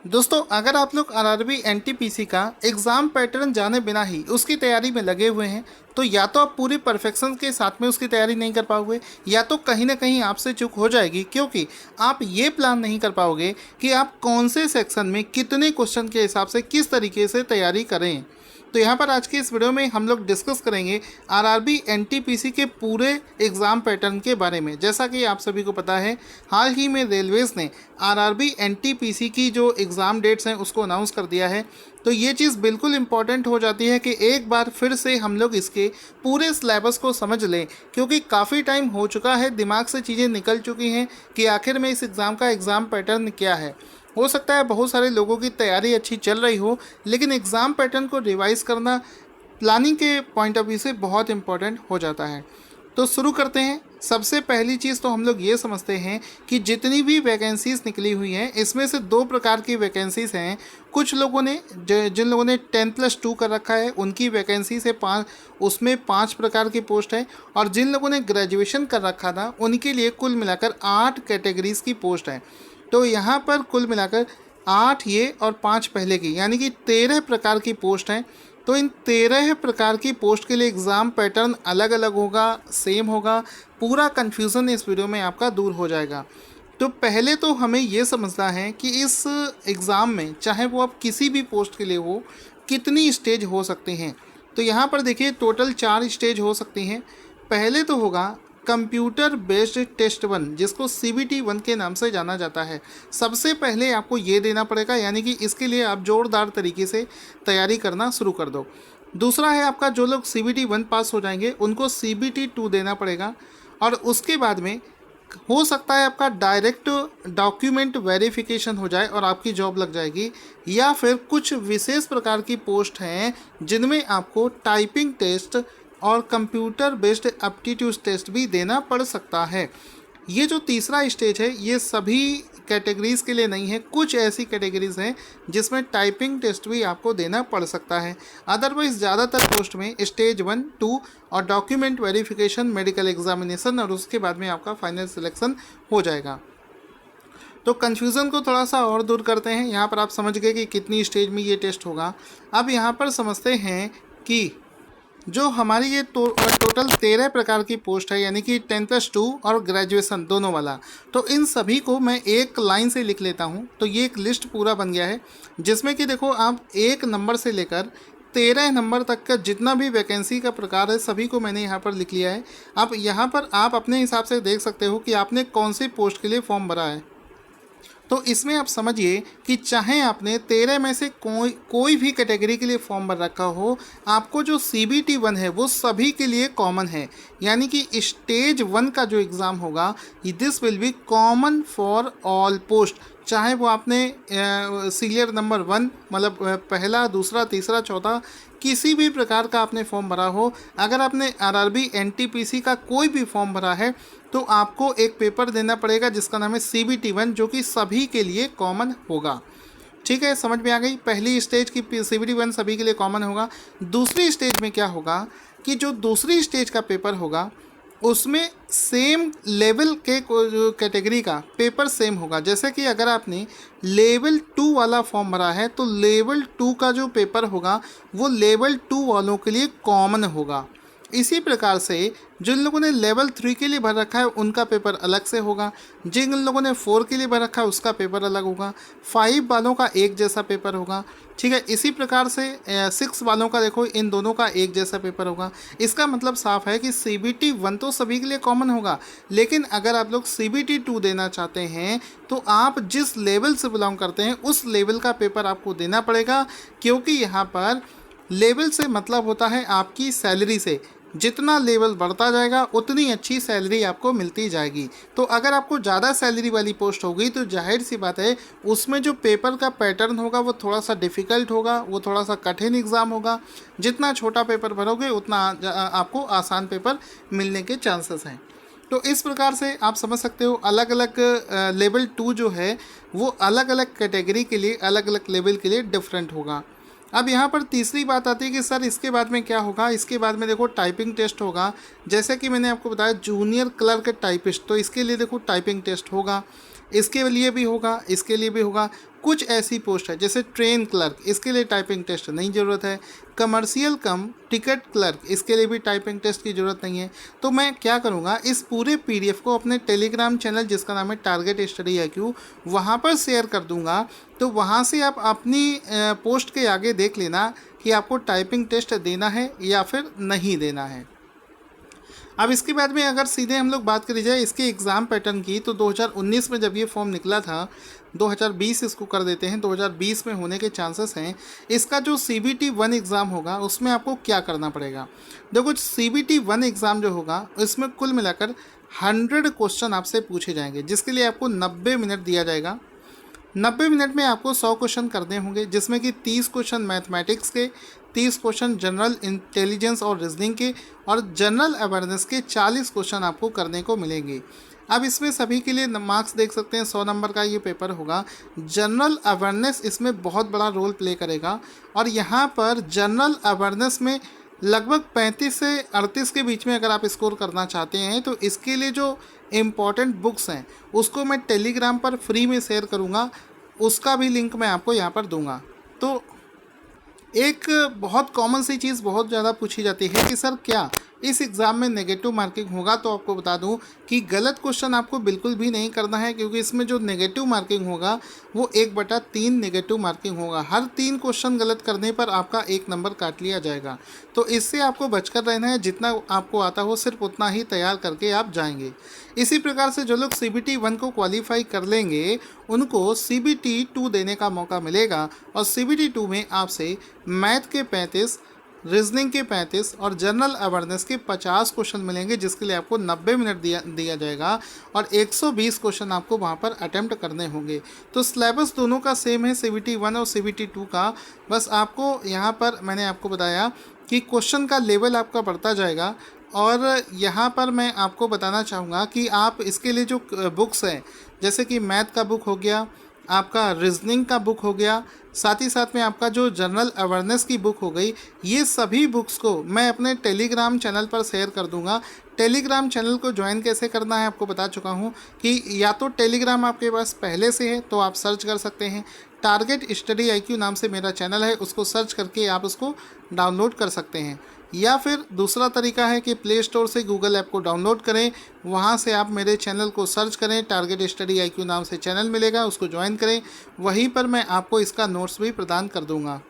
दोस्तों, अगर आप लोग आरआरबी एनटीपीसी का एग्ज़ाम पैटर्न जाने बिना ही उसकी तैयारी में लगे हुए हैं, तो या तो आप पूरी परफेक्शन के साथ में उसकी तैयारी नहीं कर पाओगे, या तो कहीं ना कहीं आपसे चूक हो जाएगी, क्योंकि आप ये प्लान नहीं कर पाओगे कि आप कौन से सेक्शन में कितने क्वेश्चन के हिसाब से किस तरीके से तैयारी करें। तो यहाँ पर आज की इस वीडियो में हम लोग डिस्कस करेंगे आरआरबी एनटीपीसी के पूरे एग्ज़ाम पैटर्न के बारे में। जैसा कि आप सभी को पता है, हाल ही में रेलवेज़ ने आरआरबी एनटीपीसी की जो एग्ज़ाम डेट्स हैं उसको अनाउंस कर दिया है। तो ये चीज़ बिल्कुल इम्पॉर्टेंट हो जाती है कि एक बार फिर से हम लोग इसके पूरे सिलेबस को समझ लें, क्योंकि काफ़ी टाइम हो चुका है, दिमाग से चीज़ें निकल चुकी हैं कि आखिर में इस एग्ज़ाम का एग्ज़ाम पैटर्न क्या है। हो सकता है बहुत सारे लोगों की तैयारी अच्छी चल रही हो, लेकिन एग्ज़ाम पैटर्न को रिवाइज़ करना प्लानिंग के पॉइंट ऑफ व्यू से बहुत इंपॉर्टेंट हो जाता है। तो शुरू करते हैं। सबसे पहली चीज़ तो हम लोग ये समझते हैं कि जितनी भी वैकेंसीज़ निकली हुई हैं, इसमें से दो प्रकार की वैकेंसीज़ हैं। कुछ लोगों ने जिन लोगों ने 10+2 कर रखा है उनकी वैकेंसी से उसमें 5 प्रकार की पोस्ट है, और जिन लोगों ने ग्रेजुएशन कर रखा था उनके लिए कुल मिलाकर 8 कैटेगरीज़ की पोस्ट है। तो यहाँ पर कुल मिलाकर 8 ये और 5 पहले की, यानी कि 13 प्रकार की पोस्ट हैं। तो इन 13 प्रकार की पोस्ट के लिए एग्ज़ाम पैटर्न अलग अलग होगा, सेम होगा। पूरा कन्फ्यूज़न इस वीडियो में आपका दूर हो जाएगा। तो पहले तो हमें ये समझना है कि इस एग्ज़ाम में, चाहे वो आप किसी भी पोस्ट के लिए हो, कितनी स्टेज हो सकते हैं। तो यहाँ पर देखिए, टोटल 4 स्टेज हो सकती हैं। पहले तो होगा कंप्यूटर बेस्ड टेस्ट 1, जिसको CBT 1 के नाम से जाना जाता है। सबसे पहले आपको ये देना पड़ेगा, यानी कि इसके लिए आप जोरदार तरीके से तैयारी करना शुरू कर दो। दूसरा है आपका, जो लोग CBT 1 पास हो जाएंगे उनको CBT 2 देना पड़ेगा, और उसके बाद में हो सकता है आपका डायरेक्ट डॉक्यूमेंट वेरिफिकेशन हो जाए और आपकी जॉब लग जाएगी, या फिर कुछ विशेष प्रकार की पोस्ट हैं जिनमें आपको टाइपिंग टेस्ट और कंप्यूटर बेस्ड एप्टीट्यूड टेस्ट भी देना पड़ सकता है। ये जो तीसरा स्टेज है, ये सभी कैटेगरीज़ के लिए नहीं है। कुछ ऐसी कैटेगरीज़ हैं जिसमें टाइपिंग टेस्ट भी आपको देना पड़ सकता है। अदरवाइज़ ज़्यादातर पोस्ट में स्टेज 1, 2 और डॉक्यूमेंट वेरिफिकेशन, मेडिकल एग्जामिनेशन, और उसके बाद में आपका फाइनल सिलेक्शन हो जाएगा। तो कन्फ्यूज़न को थोड़ा सा और दूर करते हैं। यहाँ पर आप समझ गए कि कितनी स्टेज में ये टेस्ट होगा। अब यहाँ पर समझते हैं कि जो हमारी ये टोटल 13 प्रकार की पोस्ट है, यानी कि 10+2 और ग्रेजुएशन दोनों वाला, तो इन सभी को मैं एक लाइन से लिख लेता हूँ। तो ये एक लिस्ट पूरा बन गया है, जिसमें कि देखो, आप 1 नंबर से लेकर 13 नंबर तक का जितना भी वैकेंसी का प्रकार है, सभी को मैंने यहाँ पर लिख लिया है। अब यहाँ पर आप अपने हिसाब से देख सकते हो कि आपने कौन सी पोस्ट के लिए फॉर्म भरा है। तो इसमें आप समझिए कि चाहे आपने 13 में से कोई भी कैटेगरी के लिए फॉर्म भर रखा हो, आपको जो CBT 1 है वो सभी के लिए कॉमन है। यानी कि स्टेज 1 का जो एग्ज़ाम होगा, this will be common for all post. चाहे वो आपने सीरियल नंबर 1, मतलब पहला, दूसरा, तीसरा, चौथा, किसी भी प्रकार का आपने फॉर्म भरा हो, अगर आपने आरआरबी एनटीपीसी का कोई भी फॉर्म भरा है, तो आपको एक पेपर देना पड़ेगा जिसका नाम है CBT 1, जो कि सभी के लिए कॉमन होगा। ठीक है, समझ में आ गई। पहली स्टेज की CBT 1 सभी के लिए कॉमन होगा। दूसरी स्टेज में क्या होगा कि जो दूसरी स्टेज का पेपर होगा, उसमें सेम लेवल के कैटेगरी का पेपर सेम होगा। जैसे कि अगर आपने लेवल 2 वाला फॉर्म भरा है, तो लेवल 2 का जो पेपर होगा वो लेवल 2 वालों के लिए कॉमन होगा। इसी प्रकार से जिन लोगों ने लेवल 3 के लिए भर रखा है उनका पेपर अलग से होगा। जिन लोगों ने 4 के लिए भर रखा है उसका पेपर अलग होगा। 5 वालों का एक जैसा पेपर होगा। ठीक है, इसी प्रकार से 6 वालों का देखो, इन दोनों का एक जैसा पेपर होगा। इसका मतलब साफ है कि CBT 1 तो सभी के लिए कॉमन होगा, लेकिन अगर आप लोग CBT 2 देना चाहते हैं तो आप जिस लेवल से बिलोंग करते हैं उस लेवल का पेपर आपको देना पड़ेगा, क्योंकि यहाँ पर लेवल से मतलब होता है आपकी सैलरी से। जितना लेवल बढ़ता जाएगा उतनी अच्छी सैलरी आपको मिलती जाएगी। तो अगर आपको ज़्यादा सैलरी वाली पोस्ट होगी तो जाहिर सी बात है उसमें जो पेपर का पैटर्न होगा वो थोड़ा सा डिफ़िकल्ट होगा, वो थोड़ा सा कठिन एग्ज़ाम होगा। जितना छोटा पेपर भरोगे उतना आपको आसान पेपर मिलने के चांसेस हैं। तो इस प्रकार से आप समझ सकते हो, अलग अलग लेवल 2 जो है वो अलग अलग कैटेगरी के लिए, अलग अलग लेवल के लिए डिफरेंट होगा। अब यहाँ पर तीसरी बात आती है कि सर इसके बाद में क्या होगा। इसके बाद में देखो टाइपिंग टेस्ट होगा। जैसे कि मैंने आपको बताया जूनियर क्लर्क टाइपिस्ट, तो इसके लिए देखो टाइपिंग टेस्ट होगा। इसके लिए भी होगा, इसके लिए भी होगा। कुछ ऐसी पोस्ट है जैसे ट्रेन क्लर्क, इसके लिए टाइपिंग टेस्ट नहीं ज़रूरत है। कमर्शियल कम टिकट क्लर्क, इसके लिए भी टाइपिंग टेस्ट की ज़रूरत नहीं है। तो मैं क्या करूँगा, इस पूरे PDF को अपने टेलीग्राम चैनल जिसका नाम है टारगेट स्टडी IQ, वहाँ पर शेयर कर दूँगा। तो वहाँ से आप अपनी पोस्ट के आगे देख लेना कि आपको टाइपिंग टेस्ट देना है या फिर नहीं देना है। अब इसके बाद में अगर सीधे हम लोग बात करी जाए इसके एग्ज़ाम पैटर्न की, तो 2019 में जब ये फॉर्म निकला था, 2020 इसको कर देते हैं, 2020 में होने के चांसेस हैं। इसका जो CBT 1 एग्ज़ाम होगा उसमें आपको क्या करना पड़ेगा। देखो CBT 1 एग्ज़ाम जो होगा इसमें कुल मिलाकर 100 क्वेश्चन आपसे पूछे जाएंगे, जिसके लिए आपको 90 मिनट दिया जाएगा। 90 मिनट में आपको 100 क्वेश्चन करने होंगे, जिसमें कि 30 क्वेश्चन मैथमेटिक्स के, 30 क्वेश्चन जनरल इंटेलिजेंस और रीजनिंग के, और जनरल अवेयरनेस के 40 क्वेश्चन आपको करने को मिलेंगे। अब इसमें सभी के लिए मार्क्स देख सकते हैं, 100 नंबर का ये पेपर होगा। जनरल अवेयरनेस इसमें बहुत बड़ा रोल प्ले करेगा, और यहाँ पर जनरल अवेयरनेस में लगभग 35 से 38 के बीच में अगर आप स्कोर करना चाहते हैं, तो इसके लिए जो इम्पॉर्टेंट बुक्स हैं उसको मैं टेलीग्राम पर फ्री में शेयर करूँगा, उसका भी लिंक मैं आपको यहाँ पर दूंगा। तो एक बहुत कॉमन सी चीज़ बहुत ज़्यादा पूछी जाती है कि सर क्या इस एग्ज़ाम में नेगेटिव मार्किंग होगा। तो आपको बता दूं कि गलत क्वेश्चन आपको बिल्कुल भी नहीं करना है, क्योंकि इसमें जो नेगेटिव मार्किंग होगा वो 1/3 नेगेटिव मार्किंग होगा। हर 3 क्वेश्चन गलत करने पर आपका 1 नंबर काट लिया जाएगा। तो इससे आपको बचकर रहना है, जितना आपको आता हो सिर्फ उतना ही तैयार करके आप जाएंगे। इसी प्रकार से जो लोग CBT 1 को क्वालिफाई कर लेंगे उनको CBT 2 देने का मौका मिलेगा, और CBT 2 में आपसे मैथ के 35, रीजनिंग के 35 और जनरल अवेयरनेस के 50 क्वेश्चन मिलेंगे, जिसके लिए आपको 90 मिनट दिया जाएगा, और 120 क्वेश्चन आपको वहां पर अटेम्प्ट करने होंगे। तो सिलेबस दोनों का सेम है, CBT 1 और CBT 2 का। बस आपको यहाँ पर मैंने आपको बताया कि क्वेश्चन का लेवल आपका बढ़ता जाएगा। और यहाँ पर मैं आपको बताना चाहूँगा कि आप इसके लिए जो बुक्स हैं, जैसे कि मैथ का बुक हो गया, आपका रीजनिंग का बुक हो गया, साथ ही साथ में आपका जो जनरल अवेयरनेस की बुक हो गई, ये सभी बुक्स को मैं अपने टेलीग्राम चैनल पर शेयर कर दूंगा। टेलीग्राम चैनल को ज्वाइन कैसे करना है आपको बता चुका हूँ कि या तो टेलीग्राम आपके पास पहले से है तो आप सर्च कर सकते हैं, टारगेट स्टडी IQ नाम से मेरा चैनल है, उसको सर्च करके आप उसको डाउनलोड कर सकते हैं। या फिर दूसरा तरीका है कि प्ले स्टोर से गूगल ऐप को डाउनलोड करें, वहाँ से आप मेरे चैनल को सर्च करें, टारगेट स्टडी IQ नाम से चैनल मिलेगा, उसको ज्वाइन करें। वहीं पर मैं आपको इसका नोट्स भी प्रदान कर दूँगा।